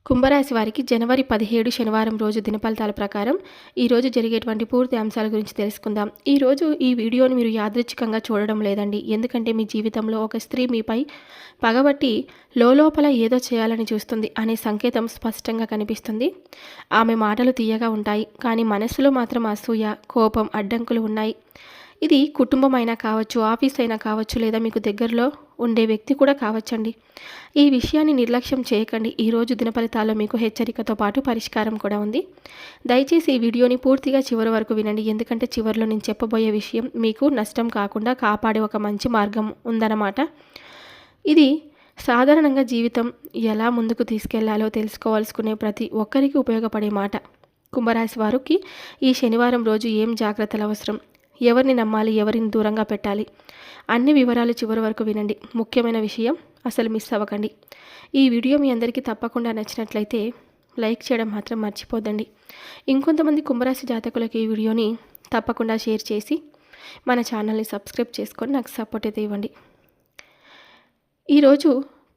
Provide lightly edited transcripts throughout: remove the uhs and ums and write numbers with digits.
కుంభరాశి వారికి జనవరి 17 శనివారం రోజు దినఫలితాల ప్రకారం ఈరోజు జరిగేటువంటి పూర్తి అంశాల గురించి తెలుసుకుందాం. ఈరోజు ఈ వీడియోని మీరు యాదృచ్ఛికంగా చూడడం లేదండి. ఎందుకంటే మీ జీవితంలో ఒక స్త్రీ మీపై పగబట్టి లోపల ఏదో చేయాలని చూస్తుంది అనే సంకేతం స్పష్టంగా కనిపిస్తుంది. ఆమె మాటలు తీయగా ఉంటాయి, కానీ మనసులో మాత్రం అసూయ, కోపం, అడ్డంకులు ఉన్నాయి. ఇది కుటుంబం అయినా కావచ్చు, ఆఫీస్ అయినా కావచ్చు, లేదా మీకు దగ్గరలో ఉండే వ్యక్తి కూడా కావచ్చండి. ఈ విషయాన్ని నిర్లక్ష్యం చేయకండి. ఈరోజు దినఫలితాల్లో మీకు హెచ్చరికతో పాటు పరిష్కారం కూడా ఉంది. దయచేసి ఈ వీడియోని పూర్తిగా చివరి వరకు వినండి. ఎందుకంటే చివరిలో నేను చెప్పబోయే విషయం మీకు నష్టం కాకుండా కాపాడే ఒక మంచి మార్గం ఉందన్నమాట. ఇది సాధారణంగా జీవితం ఎలా ముందుకు తీసుకెళ్లాలో తెలుసుకోవాల్సుకునే ప్రతి ఒక్కరికి ఉపయోగపడే మాట. కుంభరాశి వారికి ఈ శనివారం రోజు ఏం జాగ్రత్తలు అవసరం, ఎవరిని నమ్మాలి, ఎవరిని దూరంగా పెట్టాలి, అన్ని వివరాలు చివరి వరకు వినండి. ముఖ్యమైన విషయం అసలు మిస్ అవ్వకండి. ఈ వీడియో మీ అందరికీ తప్పకుండా నచ్చినట్లయితే లైక్ చేయడం మాత్రం మర్చిపోద్దండి. ఇంకొంతమంది కుంభరాశి జాతకులకు ఈ వీడియోని తప్పకుండా షేర్ చేసి మన ఛానల్ని సబ్స్క్రైబ్ చేసుకొని నాకు సపోర్ట్ అయితే ఇవ్వండి. ఈరోజు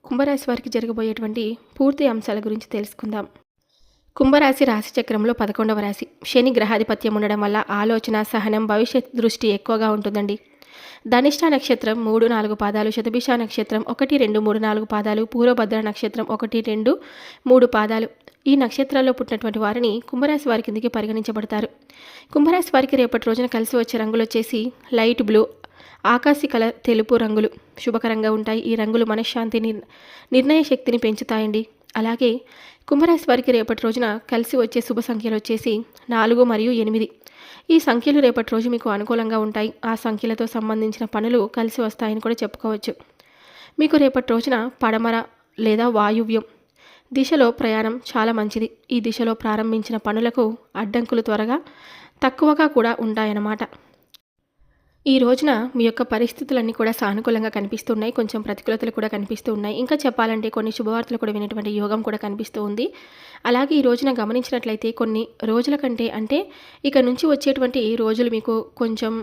కుంభరాశి వారికి జరగబోయేటువంటి పూర్తి అంశాల గురించి తెలుసుకుందాం. కుంభరాశి రాశి చక్రంలో 11వ రాశి. శని గ్రహాధిపత్యం ఉండడం వల్ల ఆలోచన, సహనం, భవిష్యత్ దృష్టి ఎక్కువగా ఉంటుందండి. ధనిష్ట నక్షత్రం 3, 4 పాదాలు, శతభిష నక్షత్రం 1, 2, 3, 4 పాదాలు, పూర్వభద్ర నక్షత్రం 1, 2, 3 పాదాలు. ఈ నక్షత్రాల్లో పుట్టినటువంటి వారిని కుంభరాశి వారి కిందికి పరిగణించబడతారు. కుంభరాశి వారికి రేపటి రోజున కలిసి వచ్చే రంగులు వచ్చేసి లైట్ బ్లూ, ఆకాశీ కలర్, తెలుపు రంగులు శుభకరంగా ఉంటాయి. ఈ రంగులు మనశ్శాంతిని, నిర్ణయ శక్తిని పెంచుతాయండి. అలాగే కుంభరాశి వారికి రేపటి రోజున కలిసి వచ్చే శుభ సంఖ్యలు వచ్చేసి 4 మరియు 8. ఈ సంఖ్యలు రేపటి రోజు మీకు అనుకూలంగా ఉంటాయి. ఆ సంఖ్యలతో సంబంధించిన పనులు కలిసి వస్తాయని కూడా చెప్పుకోవచ్చు. మీకు రేపటి రోజున పడమర లేదా వాయువ్యం దిశలో ప్రయాణం చాలా మంచిది. ఈ దిశలో ప్రారంభించిన పనులకు అడ్డంకులు తక్కువగా కూడా ఉంటాయన్నమాట. ఈ రోజున మీ యొక్క పరిస్థితులన్నీ కూడా సానుకూలంగా కనిపిస్తున్నాయి. కొంచెం ప్రతికూలతలు కూడా కనిపిస్తూ ఉన్నాయి. ఇంకా చెప్పాలంటే కొన్ని శుభవార్తలు కూడా వినేటువంటి యోగం కూడా కనిపిస్తూ ఉంది. అలాగే ఈ రోజున గమనించినట్లయితే కొన్ని రోజుల కంటే అంటే ఇక నుంచి వచ్చేటువంటి రోజులు మీకు కొంచెం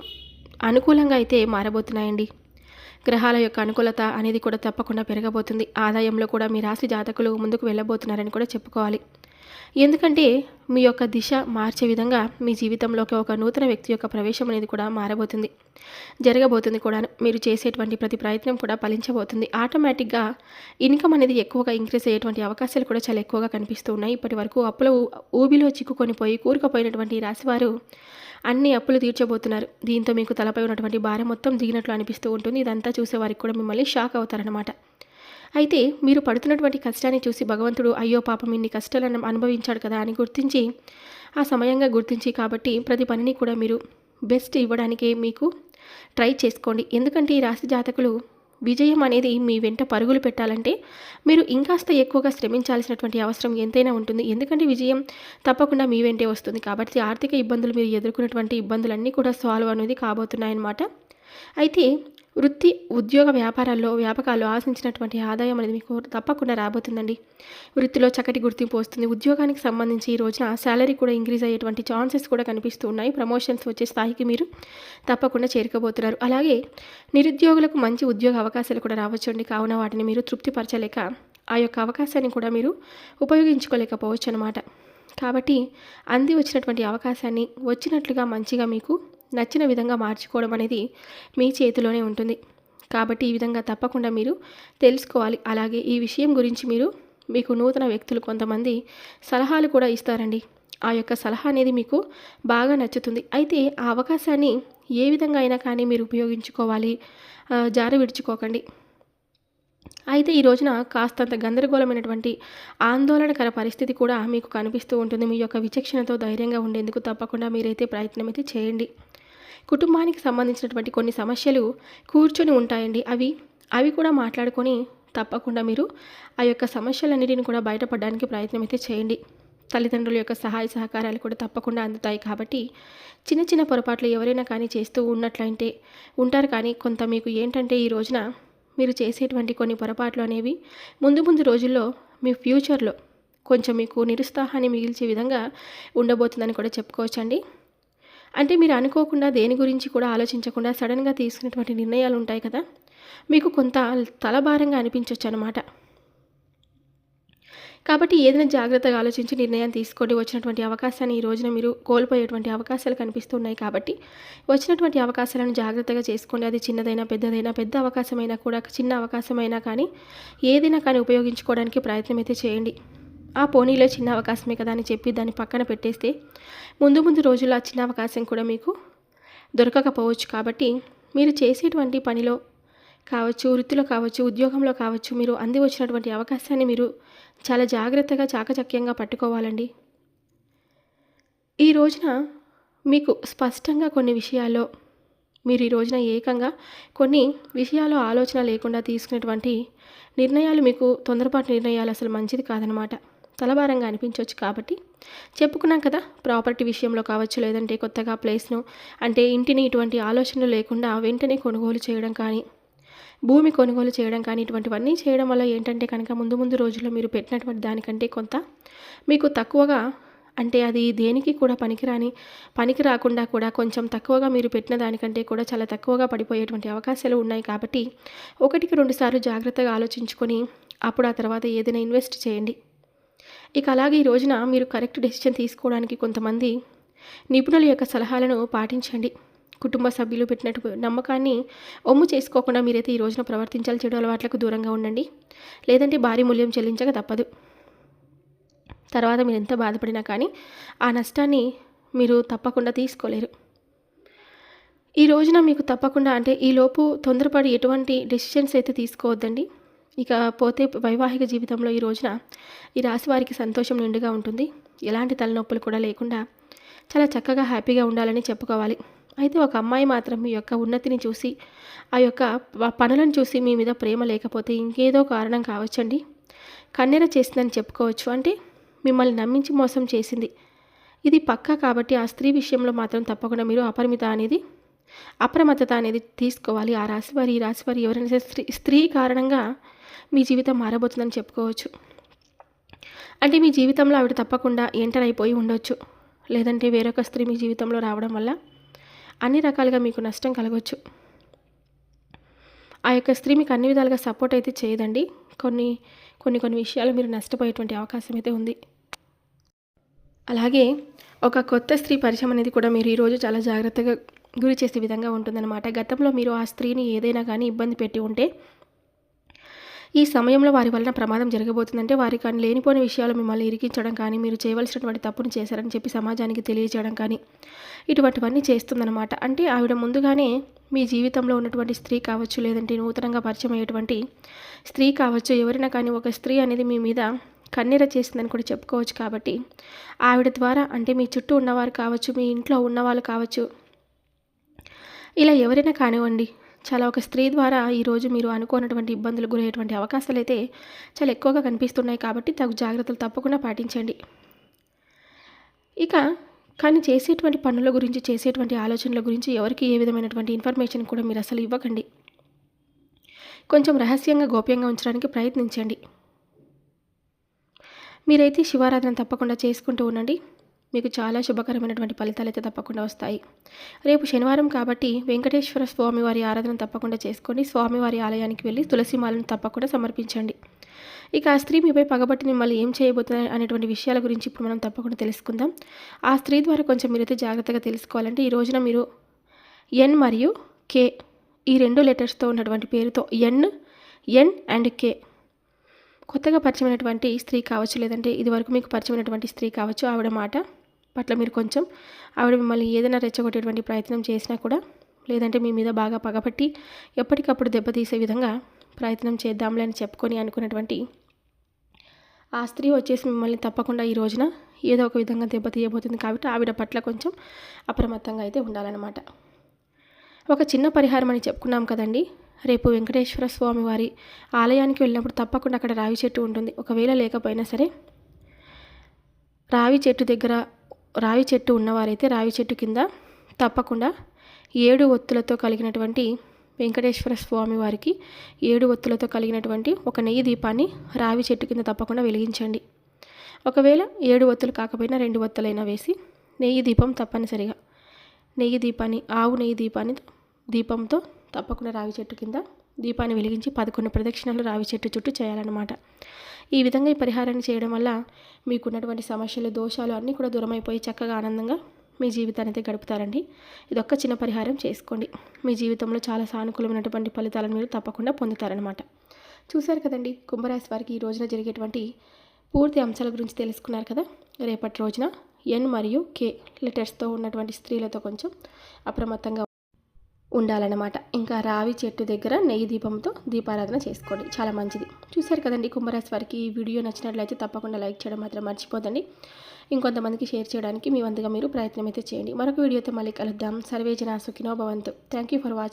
అనుకూలంగా అయితే మారబోతున్నాయండి. గ్రహాల యొక్క అనుకూలత అనేది కూడా తప్పకుండా పెరగబోతుంది. ఆదాయంలో కూడా మీ రాశి జాతకులు ముందుకు వెళ్ళబోతున్నారని కూడా చెప్పుకోవాలి. ఎందుకంటే మీ యొక్క దిశ మార్చే విధంగా మీ జీవితంలోకి ఒక నూతన వ్యక్తి యొక్క ప్రవేశం అనేది కూడా మారబోతుంది, జరగబోతుంది కూడా. మీరు చేసేటువంటి ప్రతి ప్రయత్నం కూడా ఫలించబోతుంది. ఆటోమేటిక్గా ఇన్కమ్ అనేది ఎక్కువగా ఇంక్రీజ్ అయ్యేటువంటి అవకాశాలు కూడా చాలా ఎక్కువగా కనిపిస్తూ ఉన్నాయి. ఇప్పటి వరకు అప్పుల ఊబిలో చిక్కుకొని కూరుకుపోయినటువంటి రాశివారు అన్ని అప్పులు తీర్చబోతున్నారు. దీంతో మీకు తలపై ఉన్నటువంటి భారం మొత్తం దిగినట్లు అనిపిస్తూ ఉంటుంది. ఇదంతా చూసేవారికి కూడా మిమ్మల్ని షాక్ అవుతారనమాట. అయితే మీరు పడుతున్నటువంటి కష్టాన్ని చూసి భగవంతుడు అయ్యో పాపం ఇన్ని కష్టాలను అనుభవించాడు కదా అని గుర్తించి, ఆ సమయంగా గుర్తించి కాబట్టి ప్రతి పనిని కూడా మీరు బెస్ట్ ఇవ్వడానికే మీకు ట్రై చేసుకోండి. ఎందుకంటే ఈ రాశి జాతకులు విజయం అనేది మీ వెంట పరుగులు పెట్టాలంటే మీరు ఇంకాస్త ఎక్కువగా శ్రమించాల్సినటువంటి అవసరం ఎంతైనా ఉంటుంది. ఎందుకంటే విజయం తప్పకుండా మీ వెంటే వస్తుంది. కాబట్టి ఆర్థిక ఇబ్బందులు, మీరు ఎదుర్కొన్నటువంటి ఇబ్బందులన్నీ కూడా సాల్వ్ అనేది కాబోతున్నాయన్నమాట. అయితే వృత్తి, ఉద్యోగ, వ్యాపకాల్లో ఆశించినటువంటి ఆదాయం అనేది మీకు తప్పకుండా రాబోతుందండి. వృత్తిలో చక్కటి గుర్తింపు వస్తుంది. ఉద్యోగానికి సంబంధించి ఈ రోజున శాలరీ కూడా ఇంక్రీజ్ అయ్యేటువంటి ఛాన్సెస్ కూడా కనిపిస్తూ ఉన్నాయి. ప్రమోషన్స్ వచ్చే స్థాయికి మీరు తప్పకుండా చేరుకోబోతున్నారు. అలాగే నిరుద్యోగులకు మంచి ఉద్యోగ అవకాశాలు కూడా రావచ్చండి. కావున వాటిని మీరు తృప్తిపరచలేక ఆ యొక్క అవకాశాన్ని కూడా మీరు ఉపయోగించుకోలేకపోవచ్చు అనమాట. కాబట్టి అంది వచ్చినటువంటి అవకాశాన్ని వచ్చినట్లుగా మంచిగా మీకు నచ్చిన విధంగా మార్చుకోవడం అనేది మీ చేతిలోనే ఉంటుంది. కాబట్టి ఈ విధంగా తప్పకుండా మీరు తెలుసుకోవాలి. అలాగే ఈ విషయం గురించి మీకు నూతన వ్యక్తులు కొంతమంది సలహాలు కూడా ఇస్తారండి. ఆ యొక్క సలహా అనేది మీకు బాగా నచ్చుతుంది. అయితే ఆ అవకాశాన్ని ఏ విధంగా అయినా కానీ మీరు ఉపయోగించుకోవాలి, జార విడుచుకోకండి. అయితే ఈ రోజున కాస్తంత గందరగోళమైనటువంటి ఆందోళనకర పరిస్థితి కూడా మీకు కనిపిస్తూ ఉంటుంది. మీ యొక్క విచక్షణతో ధైర్యంగా ఉండేందుకు తప్పకుండా మీరైతే ప్రయత్నం అయితే చేయండి. కుటుంబానికి సంబంధించినటువంటి కొన్ని సమస్యలు కూర్చొని ఉంటాయండి. అవి కూడా మాట్లాడుకొని తప్పకుండా మీరు ఆ యొక్క సమస్యలన్నిటిని కూడా బయటపడడానికి ప్రయత్నం అయితే చేయండి. తల్లిదండ్రుల యొక్క సహాయ సహకారాలు కూడా తప్పకుండా అందుతాయి. కాబట్టి చిన్న చిన్న పొరపాట్లు ఎవరైనా కానీ చేస్తూ ఉన్నట్లయితే ఉంటారు. కానీ కొంత మీకు ఏంటంటే ఈ రోజున మీరు చేసేటువంటి కొన్ని పొరపాట్లు అనేవి ముందు రోజుల్లో మీ ఫ్యూచర్లో కొంచెం మీకు నిరుత్సాహాన్ని మిగిల్చే విధంగా ఉండబోతుందని కూడా చెప్పుకోవచ్చండి. అంటే మీరు అనుకోకుండా దేని గురించి కూడా ఆలోచించకుండా సడన్గా తీసుకున్నటువంటి నిర్ణయాలు ఉంటాయి కదా, మీకు కొంత తలభారంగా అనిపించవచ్చు అనమాట. కాబట్టి ఏదైనా జాగ్రత్తగా ఆలోచించి నిర్ణయం తీసుకోండి. వచ్చినటువంటి అవకాశాన్ని ఈ రోజున మీరు కోల్పోయేటువంటి అవకాశాలు కనిపిస్తున్నాయి కాబట్టి వచ్చినటువంటి అవకాశాలను జాగ్రత్తగా చేసుకోండి. అది చిన్నదైనా పెద్దదైనా, పెద్ద అవకాశమైనా కూడా చిన్న అవకాశమైనా కానీ ఏదైనా కానీ ఉపయోగించుకోవడానికి ప్రయత్నం అయితే చేయండి. ఆ పోనీలో చిన్న అవకాశమే కదా అని చెప్పి దాన్ని పక్కన పెట్టేస్తే ముందు ముందు రోజుల్లో ఆ చిన్న అవకాశం కూడా మీకు దొరకకపోవచ్చు. కాబట్టి మీరు చేసేటువంటి పనిలో కావచ్చు, వృత్తిలో కావచ్చు, ఉద్యోగంలో కావచ్చు, మీరు అంది వచ్చినటువంటి అవకాశాన్ని మీరు చాలా జాగ్రత్తగా చాకచక్యంగా పట్టుకోవాలండి. ఈ రోజున మీకు స్పష్టంగా కొన్ని విషయాల్లో మీరు ఈ రోజున ఏకంగా కొన్ని విషయాలు ఆలోచన లేకుండా తీసుకునేటువంటి నిర్ణయాలు మీకు తొందరపాటు నిర్ణయాలు అసలు మంచిది కాదనమాట. తలభారంగా అనిపించవచ్చు. కాబట్టి చెప్పుకున్నాం కదా, ప్రాపర్టీ విషయంలో కావచ్చు, లేదంటే కొత్తగా ప్లేస్ను అంటే ఇంటిని ఇటువంటి ఆలోచనలు లేకుండా వెంటనే కొనుగోలు చేయడం కానీ, భూమి కొనుగోలు చేయడం కానీ ఇటువంటివన్నీ చేయడం వల్ల ఏంటంటే కనుక ముందు ముందు రోజుల్లో మీరు పెట్టినటువంటి దానికంటే కొంత మీకు తక్కువగా, అంటే అది దేనికి కూడా పనికి రాకుండా కూడా కొంచెం తక్కువగా మీరు పెట్టిన దానికంటే కూడా చాలా తక్కువగా పడిపోయేటువంటి అవకాశాలు ఉన్నాయి. కాబట్టి 1-2 సార్లు జాగ్రత్తగా ఆలోచించుకొని అప్పుడు ఆ తర్వాత ఏదైనా ఇన్వెస్ట్ చేయండి. ఇక అలాగే ఈ రోజున మీరు కరెక్ట్ డెసిషన్ తీసుకోవడానికి కొంతమంది నిపుణుల యొక్క సలహాలను పాటించండి. కుటుంబ సభ్యులు పెట్టినట్టు నమ్మకాన్ని ఒమ్ము చేసుకోకుండా మీరైతే ఈ రోజున ప్రవర్తించాలి. చెడు అలవాట్లకు దూరంగా ఉండండి. లేదంటే భారీ మూల్యం చెల్లించక తప్పదు. తర్వాత మీరు ఎంత బాధపడినా కానీ ఆ నష్టాన్ని మీరు తప్పకుండా తీసుకోలేరు. ఈ రోజున మీకు తప్పకుండా అంటే ఈలోపు తొందరపడి ఎటువంటి డెసిషన్స్ అయితే తీసుకోవద్దండి. ఇక పోతే వైవాహిక జీవితంలో ఈ రోజున ఈ రాశి వారికి సంతోషం నిండుగా ఉంటుంది. ఎలాంటి తలనొప్పులు కూడా లేకుండా చాలా చక్కగా హ్యాపీగా ఉండాలని చెప్పుకోవాలి. అయితే ఒక అమ్మాయి మాత్రం మీ యొక్క ఉన్నతిని చూసి, ఆ యొక్క పనులను చూసి మీ మీద ప్రేమ లేకపోతే ఇంకేదో కారణం కావచ్చండి. కన్నెర చేసిందని చెప్పుకోవచ్చు. అంటే మిమ్మల్ని నమ్మించి మోసం చేసింది. ఇది పక్కా. కాబట్టి ఆ స్త్రీ విషయంలో మాత్రం తప్పకుండా మీరు అప్రమత్తత అనేది తీసుకోవాలి. ఆ రాశివారి ఈ రాశివారి ఎవరైనా సరే స్త్రీ కారణంగా మీ జీవితం మారబోతుందని చెప్పుకోవచ్చు. అంటే మీ జీవితంలో ఆవిడ తప్పకుండా ఎంటర్ అయిపోయి ఉండొచ్చు. లేదంటే వేరొక స్త్రీ మీ జీవితంలో రావడం వల్ల అన్ని రకాలుగా మీకు నష్టం కలగవచ్చు. ఆ యొక్క స్త్రీ మీకు అన్ని విధాలుగా సపోర్ట్ అయితే చేయదండి. కొన్ని విషయాలు మీరు నష్టపోయేటువంటి అవకాశం అయితే ఉంది. అలాగే ఒక కొత్త స్త్రీ పరిచయం అనేది కూడా మీరు ఈరోజు చాలా జాగ్రత్తగా గురి చేసే విధంగా ఉంటుందన్నమాట. గతంలో మీరు ఆ స్త్రీని ఏదైనా కానీ ఇబ్బంది పెట్టి ఉంటే ఈ సమయంలో వారి వలన ప్రమాదం జరగబోతుందంటే వారి కానీ లేనిపోయిన విషయాలు మిమ్మల్ని ఇరికించడం కానీ, మీరు చేయవలసినటువంటి తప్పును చేశారని చెప్పి సమాజానికి తెలియజేయడం కానీ ఇటువంటివన్నీ చేస్తుందన్నమాట. అంటే ఆవిడ ముందుగానే మీ జీవితంలో ఉన్నటువంటి స్త్రీ కావచ్చు, లేదంటే నూతనంగా పరిచయం అయ్యేటువంటి స్త్రీ కావచ్చు, ఎవరైనా కానీ ఒక స్త్రీ అనేది మీ మీద కన్నెర చేసిందని కూడా చెప్పుకోవచ్చు. కాబట్టి ఆవిడ ద్వారా అంటే మీ చుట్టూ ఉన్నవారు కావచ్చు, మీ ఇంట్లో ఉన్నవాళ్ళు కావచ్చు, ఇలా ఎవరైనా కానివ్వండి, చాలా ఒక స్త్రీ ద్వారా ఈరోజు మీరు అనుకోనటువంటి ఇబ్బందులు గురయ్యేటువంటి అవకాశాలు అయితే చాలా ఎక్కువగా కనిపిస్తున్నాయి. కాబట్టి తగు జాగ్రత్తలు తప్పకుండా పాటించండి. ఇక కానీ చేసేటువంటి పనుల గురించి, చేసేటువంటి ఆలోచనల గురించి ఎవరికి ఏ విధమైనటువంటి ఇన్ఫర్మేషన్ కూడా మీరు అసలు ఇవ్వకండి. కొంచెం రహస్యంగా గోప్యంగా ఉంచడానికి ప్రయత్నించండి. మీరైతే శివారాధన తప్పకుండా చేసుకుంటూ ఉండండి. మీకు చాలా శుభకరమైనటువంటి ఫలితాలు అయితే తప్పకుండా వస్తాయి. రేపు శనివారం కాబట్టి వెంకటేశ్వర స్వామివారి ఆరాధన తప్పకుండా చేసుకోండి. స్వామివారి ఆలయానికి వెళ్ళి తులసి మాలను తప్పకుండా సమర్పించండి. ఇక ఆ స్త్రీ మీపై పగబట్టి మిమ్మల్ని ఏం చేయబోతుంది అనేటువంటి విషయాల గురించి ఇప్పుడు మనం తప్పకుండా తెలుసుకుందాం. ఆ స్త్రీ ద్వారా కొంచెం మీరైతే జాగ్రత్తగా తెలుసుకోవాలంటే ఈ రోజున మీరు ఎన్ మరియు కే ఈ 2 లెటర్స్తో ఉన్నటువంటి పేరుతో ఎన్ అండ్ కే కొత్తగా పరిచయమైనటువంటి స్త్రీ కావచ్చు, లేదంటే ఇదివరకు మీకు పరిచయమైనటువంటి స్త్రీ కావచ్చు, ఆవిడ మాట పట్ల మీరు కొంచెం ఆవిడ మిమ్మల్ని ఏదైనా రెచ్చగొట్టేటువంటి ప్రయత్నం చేసినా కూడా, లేదంటే మీ మీద బాగా పగపట్టి ఎప్పటికప్పుడు దెబ్బతీసే విధంగా ప్రయత్నం చేద్దాంలే అని చెప్పుకొని అనుకున్నటువంటి ఆ స్త్రీ వచ్చేసి మిమ్మల్ని తప్పకుండా ఈ రోజున ఏదో ఒక విధంగా దెబ్బతీయబోతుంది. కాబట్టి ఆవిడ పట్ల కొంచెం అప్రమత్తంగా అయితే ఉండాలన్నమాట. ఒక చిన్న పరిహారం అని చెప్పుకున్నాం కదండి. రేపు వెంకటేశ్వర స్వామి వారి ఆలయానికి వెళ్ళినప్పుడు తప్పకుండా అక్కడ రావి చెట్టు ఉంటుంది. ఒకవేళ లేకపోయినా సరే రావి చెట్టు ఉన్నవారైతే రావి చెట్టు కింద తప్పకుండా 7 ఒత్తులతో కలిగినటువంటి వెంకటేశ్వర స్వామి వారికి 7 ఒత్తులతో కలిగినటువంటి ఒక నెయ్యి దీపాన్ని రావి చెట్టు కింద తప్పకుండా వెలిగించండి. ఒకవేళ 7 ఒత్తులు కాకపోయినా 2 ఒత్తులైనా వేసి నెయ్యి దీపం తప్పనిసరిగా ఆవు నెయ్యి దీపంతో తప్పకుండా రావి చెట్టు కింద దీపాన్ని వెలిగించి 11 ప్రదక్షిణలు రావి చెట్టు చుట్టూ చేయాలన్నమాట. ఈ విధంగా ఈ పరిహారాన్ని చేయడం వల్ల మీకున్నటువంటి సమస్యలు, దోషాలు అన్నీ కూడా దూరమైపోయి చక్కగా ఆనందంగా మీ జీవితాన్ని అయితే గడుపుతారండి. ఇదొక్క చిన్న పరిహారం చేసుకోండి. మీ జీవితంలో చాలా సానుకూలమైనటువంటి ఫలితాలను మీరు తప్పకుండా పొందుతారనమాట. చూశారు కదండి, కుంభరాశి వారికి ఈ రోజున జరిగేటువంటి పూర్తి అంశాల గురించి తెలుసుకున్నారు కదా. రేపటి రోజున ఎన్ మరియు కే లెటర్స్తో ఉన్నటువంటి స్త్రీలతో కొంచెం అప్రమత్తంగా ఉండాలన్నమాట. ఇంకా రావి చెట్టు దగ్గర నెయ్యి దీపంతో దీపారాధన చేసుకోండి, చాలా మంచిది. చూశారు కదండి, కుంభరాశి వారికి ఈ వీడియో నచ్చినట్లయితే తప్పకుండా లైక్ చేయడం మాత్రం మర్చిపోదండి. ఇంకొంతమందికి షేర్ చేయడానికి మీ వంతుగా మీరు ప్రయత్నం అయితే చేయండి. మరొక వీడియోతో మళ్ళీ కలుద్దాం. సర్వే జనా సుఖినో భవంతు. Thank you for watching.